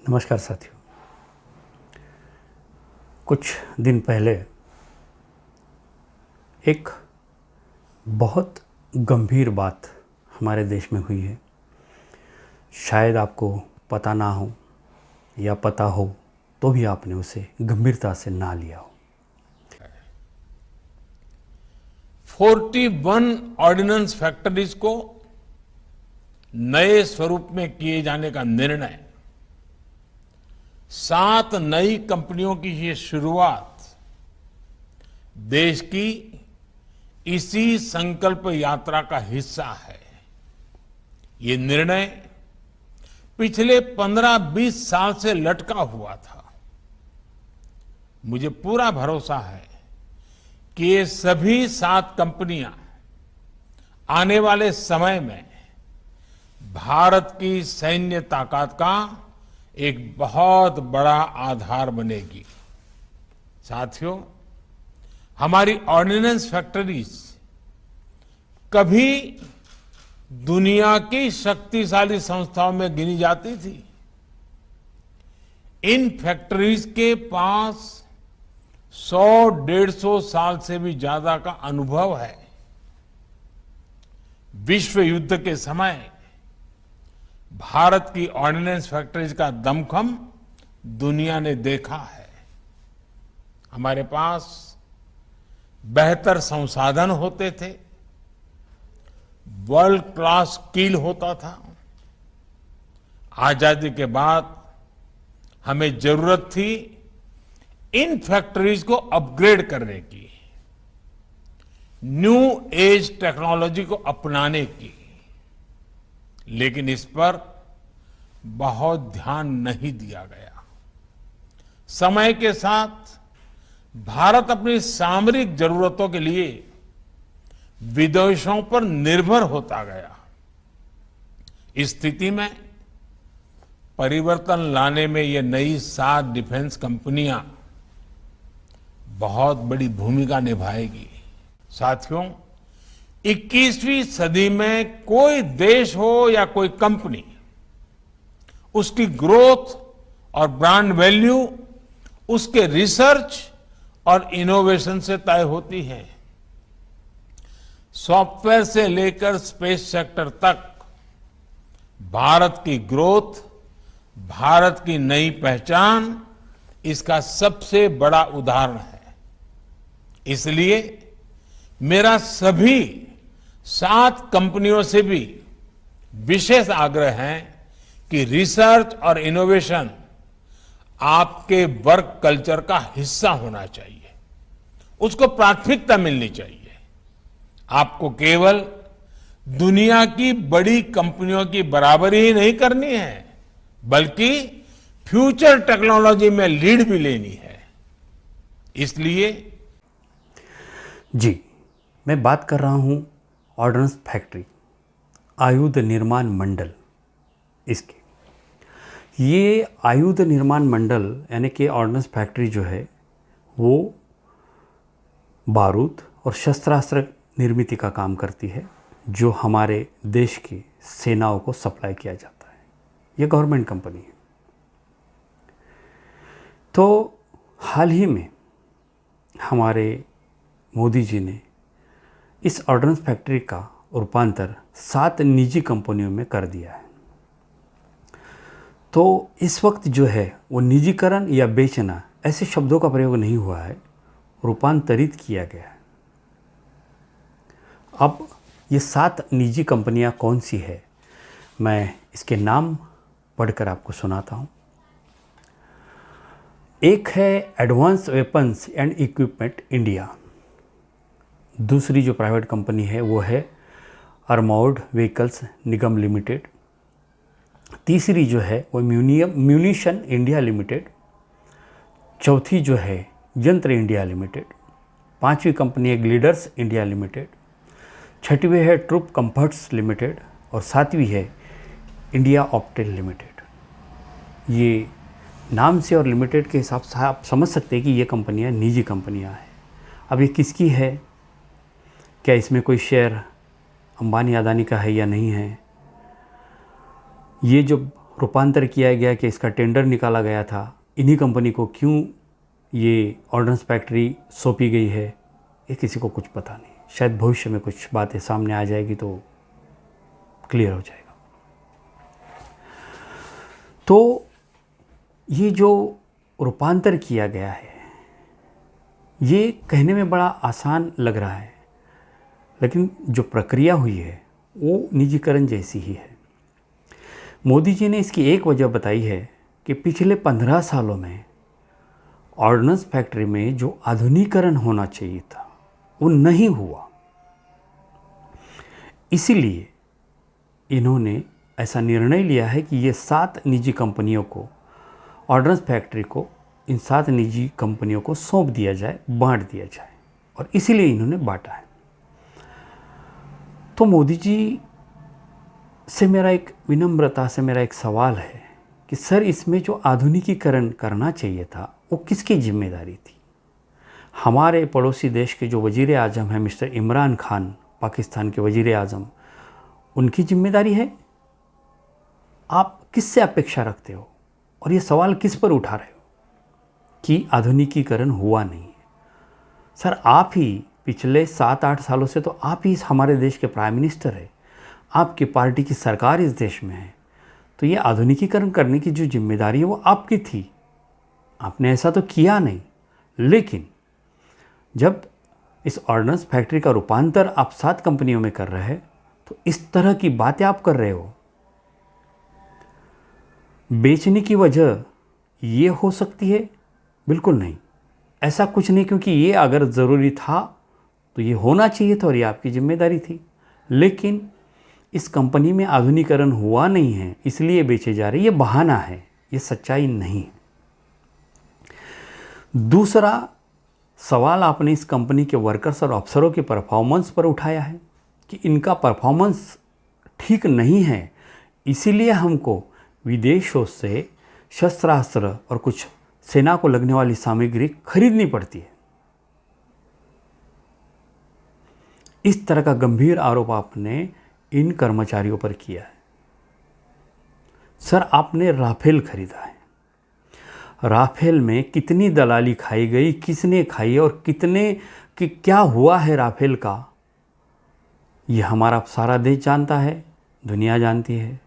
नमस्कार साथियों। कुछ दिन पहले एक बहुत गंभीर बात हमारे देश में हुई है। शायद आपको पता ना हो या पता हो तो भी आपने उसे गंभीरता से ना लिया हो। 41 ऑर्डिनेंस फैक्ट्रीज को नए स्वरूप में किए जाने का निर्णय, 7 नई कंपनियों की ये शुरुआत देश की इसी संकल्प यात्रा का हिस्सा है। ये निर्णय पिछले 15-20 साल से लटका हुआ था। मुझे पूरा भरोसा है कि ये सभी 7 कंपनियां आने वाले समय में भारत की सैन्य ताकत का एक बहुत बड़ा आधार बनेगी। साथियों, हमारी ऑर्डिनेंस फैक्ट्रीज कभी दुनिया की शक्तिशाली संस्थाओं में गिनी जाती थी। इन फैक्ट्रीज के पास 100-150 साल से भी ज्यादा का अनुभव है। विश्व युद्ध के समय भारत की ऑर्डिनेंस फैक्ट्रीज का दमखम दुनिया ने देखा है। हमारे पास बेहतर संसाधन होते थे, वर्ल्ड क्लास स्किल होता था। आजादी के बाद हमें जरूरत थी इन फैक्ट्रीज को अपग्रेड करने की, न्यू एज टेक्नोलॉजी को अपनाने की, लेकिन इस पर बहुत ध्यान नहीं दिया गया। समय के साथ भारत अपनी सामरिक जरूरतों के लिए विदेशों पर निर्भर होता गया। इस स्थिति में परिवर्तन लाने में ये नई 7 डिफेंस कंपनियां बहुत बड़ी भूमिका निभाएगी। साथियों, 21वीं सदी में कोई देश हो या कोई कंपनी, उसकी ग्रोथ और ब्रांड वैल्यू उसके रिसर्च और इनोवेशन से तय होती है। सॉफ्टवेयर से लेकर स्पेस सेक्टर तक भारत की ग्रोथ, भारत की नई पहचान इसका सबसे बड़ा उदाहरण है। इसलिए मेरा सभी 7 कंपनियों से भी विशेष आग्रह है कि रिसर्च और इनोवेशन आपके वर्क कल्चर का हिस्सा होना चाहिए, उसको प्राथमिकता मिलनी चाहिए। आपको केवल दुनिया की बड़ी कंपनियों की बराबरी ही नहीं करनी है, बल्कि फ्यूचर टेक्नोलॉजी में लीड भी लेनी है। इसलिए जी, मैं बात कर रहा हूँ ऑर्डिनेंस फैक्ट्री, आयुध निर्माण मंडल। इसकी ये आयुध निर्माण मंडल यानी कि ऑर्डिनेंस फैक्ट्री जो है वो बारूद और शस्त्रास्त्र निर्मित का काम करती है, जो हमारे देश की सेनाओं को सप्लाई किया जाता है। ये गवर्नमेंट कंपनी है। तो हाल ही में हमारे मोदी जी ने इस ऑर्डिनेंस फैक्ट्री का रूपांतर 7 निजी कंपनियों में कर दिया है। तो इस वक्त जो है वो निजीकरण या बेचना ऐसे शब्दों का प्रयोग नहीं हुआ है, रूपांतरित किया गया है। अब ये 7 निजी कंपनियां कौन सी है, मैं इसके नाम पढ़कर आपको सुनाता हूँ। एक है advance weapons and equipment India. दूसरी जो प्राइवेट कंपनी है वो है आर्मर्ड व्हीकल्स निगम लिमिटेड। तीसरी जो है वो म्यूनिशन इंडिया लिमिटेड। चौथी जो है यंत्र इंडिया लिमिटेड। 5वीं कंपनी है ग्लीडर्स इंडिया लिमिटेड। 6वीं है ट्रूप कंफर्ट्स लिमिटेड और 7वीं है इंडिया ऑप्टेल लिमिटेड। ये नाम से और लिमिटेड के हिसाब से आप समझ सकते हैं कि ये कंपनियां निजी कंपनियां हैं। अब ये किसकी है, क्या इसमें कोई शेयर अंबानी अदानी का है या नहीं है, ये जो रूपांतर किया गया कि इसका टेंडर निकाला गया था, इन्हीं कंपनी को क्यों ये ऑर्डिनेंस फैक्ट्री सौंपी गई है, ये किसी को कुछ पता नहीं। शायद भविष्य में कुछ बातें सामने आ जाएगी तो क्लियर हो जाएगा। तो ये जो रूपांतर किया गया है, ये कहने में बड़ा आसान लग रहा है, लेकिन जो प्रक्रिया हुई है वो निजीकरण जैसी ही है। मोदी जी ने इसकी एक वजह बताई है कि पिछले 15 सालों में ऑर्डिनेंस फैक्ट्री में जो आधुनिकीकरण होना चाहिए था वो नहीं हुआ, इसीलिए इन्होंने ऐसा निर्णय लिया है कि ये 7 निजी कंपनियों को, ऑर्डिनेंस फैक्ट्री को इन 7 निजी कंपनियों को सौंप दिया जाए, बांट दिया जाए, और इसीलिए इन्होंने बांटा है। तो मोदी जी से मेरा एक सवाल है कि सर, इसमें जो आधुनिकीकरण करना चाहिए था वो किसकी जिम्मेदारी थी? हमारे पड़ोसी देश के जो वज़ीर आज़म हैं मिस्टर इमरान खान, पाकिस्तान के वज़ीर आज़म, उनकी जिम्मेदारी है? आप किससे अपेक्षा रखते हो और ये सवाल किस पर उठा रहे हो कि आधुनिकीकरण हुआ नहीं है? सर, आप ही पिछले 7-8 सालों से तो आप ही हमारे देश के प्राइम मिनिस्टर हैं, आपकी पार्टी की सरकार इस देश में है, तो ये आधुनिकीकरण करने की जो जिम्मेदारी है वो आपकी थी। आपने ऐसा तो किया नहीं, लेकिन जब इस ऑर्डिनेंस फैक्ट्री का रूपांतर आप 7 कंपनियों में कर रहे हैं तो इस तरह की बातें आप कर रहे हो। बेचने की वजह ये हो सकती है? बिल्कुल नहीं, ऐसा कुछ नहीं, क्योंकि ये अगर ज़रूरी था तो ये होना चाहिए था और ये आपकी जिम्मेदारी थी। लेकिन इस कंपनी में आधुनिकीकरण हुआ नहीं है इसलिए बेचे जा रहे, ये बहाना है, ये सच्चाई नहीं। दूसरा सवाल आपने इस कंपनी के वर्कर्स और अफसरों के परफॉर्मेंस पर उठाया है कि इनका परफॉर्मेंस ठीक नहीं है, इसीलिए हमको विदेशों से शस्त्रास्त्र और कुछ सेना को लगने वाली सामग्री खरीदनी पड़ती है। इस तरह का गंभीर आरोप आपने इन कर्मचारियों पर किया है। सर, आपने राफेल खरीदा है, राफेल में कितनी दलाली खाई गई, किसने खाई और कितने कि क्या हुआ है राफेल का, ये हमारा सारा देश जानता है, दुनिया जानती है।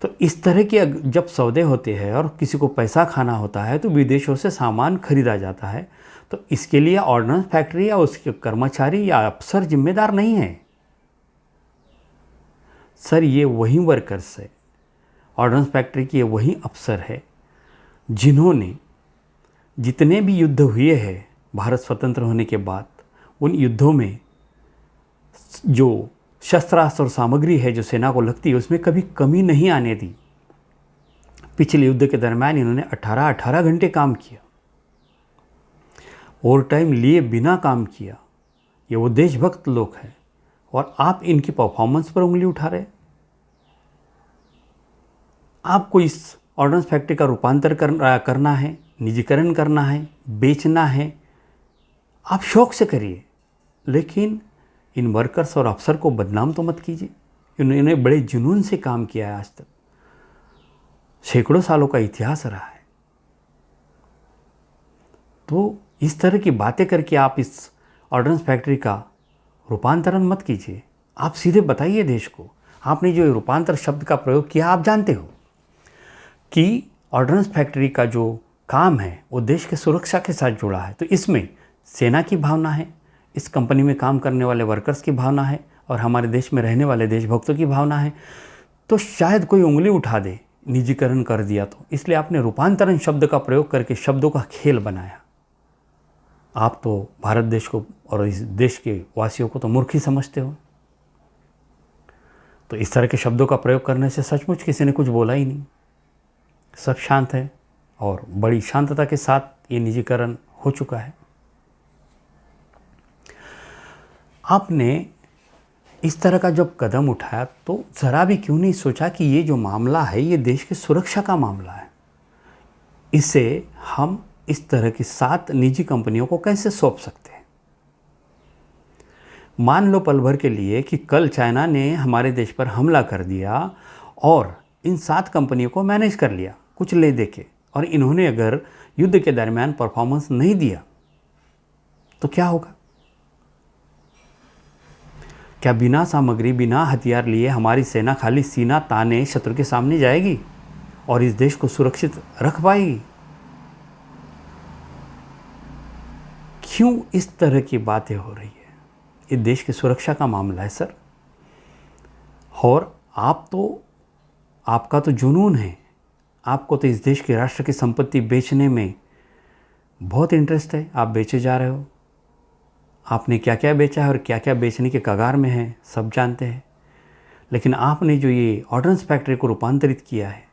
तो इस तरह के जब सौदे होते हैं और किसी को पैसा खाना होता है तो विदेशों से सामान खरीदा जाता है, तो इसके लिए ऑर्डिनेंस फैक्ट्री या उसके कर्मचारी या अफसर जिम्मेदार नहीं है। सर, ये वही वर्कर्स है, ऑर्डिनेंस फैक्ट्री के वही अफसर है जिन्होंने जितने भी युद्ध हुए हैं भारत स्वतंत्र होने के बाद, उन युद्धों में जो शस्त्रास्त्र और सामग्री है जो सेना को लगती है उसमें कभी कमी नहीं आने दी। पिछले युद्ध के दरमियान इन्होंने 18 घंटे काम किया, ओवर टाइम लिए बिना काम किया। ये वो देशभक्त लोग हैं और आप इनकी परफॉर्मेंस पर उंगली उठा रहे। आपको इस ऑर्डिनेंस फैक्ट्री का रूपांतर करना है, निजीकरण करना है, बेचना है, आप शौक से करिए, लेकिन इन वर्कर्स और अफसर को बदनाम तो मत कीजिए। इन्होंने बड़े जुनून से काम किया है, आज तक सैकड़ों सालों का इतिहास रहा है। तो इस तरह की बातें करके आप इस ऑर्डिनेंस फैक्ट्री का रूपांतरण मत कीजिए। आप सीधे बताइए देश को, आपने जो रूपांतर शब्द का प्रयोग किया, आप जानते हो कि ऑर्डिनेंस फैक्ट्री का जो काम है वो देश के सुरक्षा के साथ जुड़ा है, तो इसमें सेना की भावना है, इस कंपनी में काम करने वाले वर्कर्स की भावना है और हमारे देश में रहने वाले देशभक्तों की भावना है। तो शायद कोई उंगली उठा दे, निजीकरण कर दिया, तो इसलिए आपने रूपांतरण शब्द का प्रयोग करके शब्दों का खेल बनाया। आप तो भारत देश को और इस देश के वासियों को तो मूर्ख ही समझते हो। तो इस तरह के शब्दों का प्रयोग करने से सचमुच किसी ने कुछ बोला ही नहीं, सब शांत है और बड़ी शांतता के साथ ये निजीकरण हो चुका है। आपने इस तरह का जब कदम उठाया तो ज़रा भी क्यों नहीं सोचा कि ये जो मामला है ये देश की सुरक्षा का मामला है, इसे हम इस तरह की 7 निजी कंपनियों को कैसे सौंप सकते हैं? मान लो पल भर के लिए कि कल चाइना ने हमारे देश पर हमला कर दिया और इन 7 कंपनियों को मैनेज कर लिया कुछ ले दे के, और इन्होंने अगर युद्ध के दरमियान परफॉर्मेंस नहीं दिया तो क्या होगा? क्या बिना सामग्री, बिना हथियार लिए हमारी सेना खाली सीना ताने शत्रु के सामने जाएगी और इस देश को सुरक्षित रख पाएगी? क्यों इस तरह की बातें हो रही है? ये देश की सुरक्षा का मामला है सर। और आपका तो जुनून है, आपको तो इस देश के राष्ट्र की संपत्ति बेचने में बहुत इंटरेस्ट है। आप बेचे जा रहे हो। आपने क्या क्या बेचा है और क्या क्या बेचने के कगार में है सब जानते हैं। लेकिन आपने जो ये ऑर्डिनेंस फैक्ट्री को रूपांतरित किया है,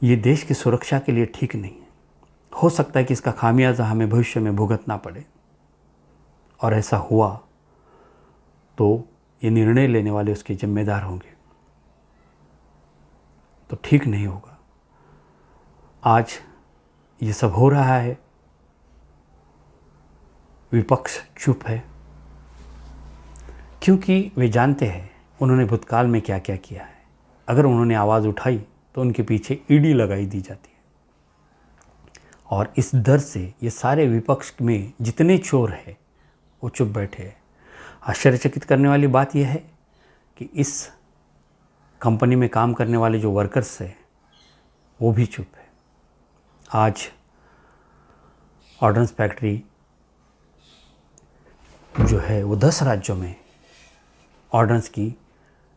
ये देश की सुरक्षा के लिए ठीक नहीं है। हो सकता है कि इसका खामियाजा हमें भविष्य में भुगतना पड़े, और ऐसा हुआ तो ये निर्णय लेने वाले उसके जिम्मेदार होंगे। तो ठीक नहीं होगा। आज ये सब हो रहा है, विपक्ष चुप है, क्योंकि वे जानते हैं उन्होंने भूतकाल में क्या क्या किया है। अगर उन्होंने आवाज़ उठाई तो उनके पीछे ईडी लगाई दी जाती है, और इस डर से ये सारे विपक्ष में जितने चोर हैं वो चुप बैठे हैं। आश्चर्यचकित करने वाली बात यह है कि इस कंपनी में काम करने वाले जो वर्कर्स हैं वो भी चुप है। आज ऑर्डिनेंस फैक्ट्री जो है वो 10 राज्यों में ऑर्डिनेंस की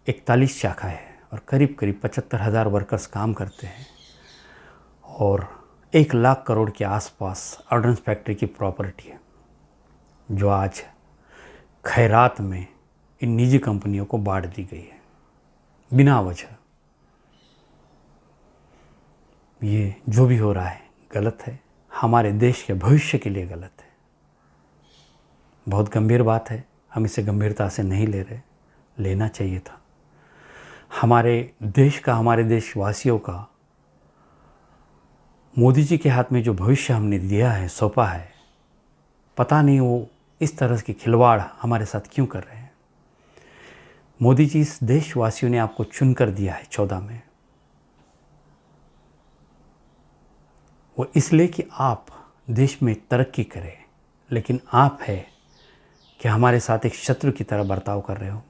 41 शाखा है, और करीब 75,000 वर्कर्स काम करते हैं, और 1 लाख करोड़ के आसपास ऑर्डिनेंस फैक्ट्री की प्रॉपर्टी है, जो आज खैरात में इन निजी कंपनियों को बांट दी गई है बिना वजह। ये जो भी हो रहा है गलत है, हमारे देश के भविष्य के लिए गलत है। बहुत गंभीर बात है, हम इसे गंभीरता से नहीं ले रहे, लेना चाहिए था। हमारे देश का, हमारे देशवासियों का मोदी जी के हाथ में जो भविष्य हमने दिया है, सौंपा है, पता नहीं वो इस तरह की खिलवाड़ हमारे साथ क्यों कर रहे हैं। मोदी जी, इस देशवासियों ने आपको चुन कर दिया है 14 में, वो इसलिए कि आप देश में तरक्की करें, लेकिन आप है कि हमारे साथ एक शत्रु की तरह बर्ताव कर रहे हो।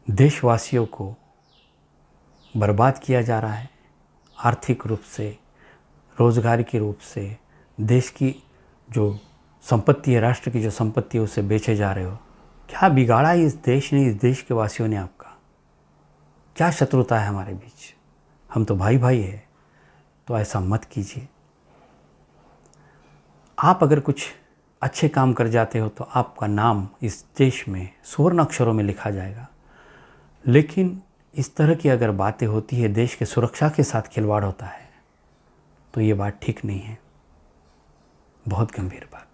देशवासियों को बर्बाद किया जा रहा है, आर्थिक रूप से, रोजगार के रूप से। देश की जो संपत्ति है, राष्ट्र की जो संपत्ति है, उसे बेचे जा रहे हो। क्या बिगाड़ा है इस देश ने, इस देश के वासियों ने आपका? क्या शत्रुता है हमारे बीच? हम तो भाई भाई है, तो ऐसा मत कीजिए। आप अगर कुछ अच्छे काम कर जाते हो तो आपका नाम इस देश में स्वर्ण अक्षरों में लिखा जाएगा, लेकिन इस तरह की अगर बातें होती है, देश के सुरक्षा के साथ खिलवाड़ होता है, तो ये बात ठीक नहीं है। बहुत गंभीर बात।